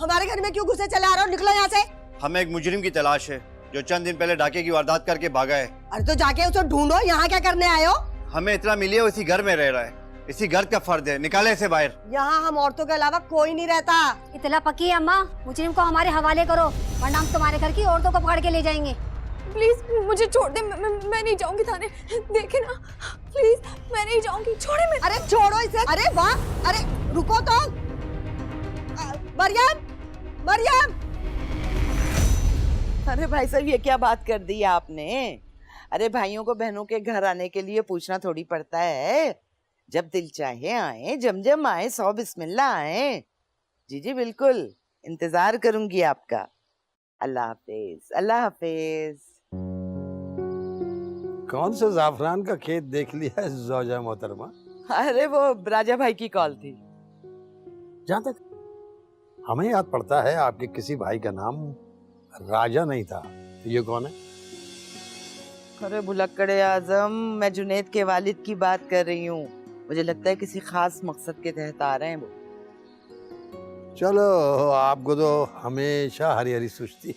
हमारे घर में क्यों घुसे चले आ रहे हो? निकलो यहाँ से। हमें एक मुजरिम की तलाश है जो चंद दिन पहले डाके की वारदात करके भागा है। अरे तो जाके उसे ढूंढो, यहाँ क्या करने आए हो? हमें इतना मिली है, इसी घर में रह रहा है, इसी घर का फर्द है, निकाले इसे बाहर। यहाँ हम औरतों के अलावा कोई नहीं रहता। इतला पक्की है अम्मा, मुजरिम को हमारे हवाले करो वरना हम तुम्हारे घर की औरतों को पकड़ के ले जाएंगे। प्लीज मुझे छोड़ दे, मैं नहीं जाऊंगी थाने। देखे ना, प्लीज मैं नहीं जाऊंगी, छोड़े मैं। अरे छोड़ो इसे। अरे वाह, अरे रुको तो। मरियम, मरियम। अरे भाई साहब, ये क्या बात कर दी आपने? अरे भाइयों को बहनों के घर आने के लिए पूछना थोड़ी पड़ता है। जब दिल चाहे आए, जम आए, 100 बिस्मिल्लाह आए। जी जी बिल्कुल, इंतजार करूंगी आपका। अल्लाह हाफिज, अल्लाह हाफिज। कौन सा जाफरान का खेत देख लिया है ज़ौजा मोहतरमा? अरे वो राजा भाई की कॉल थी। जहाँ तक हमें याद पड़ता है आपके किसी भाई का नाम राजा नहीं था, तो ये कौन है? अरे भुलक्कड़े आजम, मैं जुनैद के वालिद की बात कर रही हूँ। मुझे लगता है किसी खास मकसद के तहत आ रहे हैं वो। चलो, आपको तो हमेशा हरी हरी सुस्ती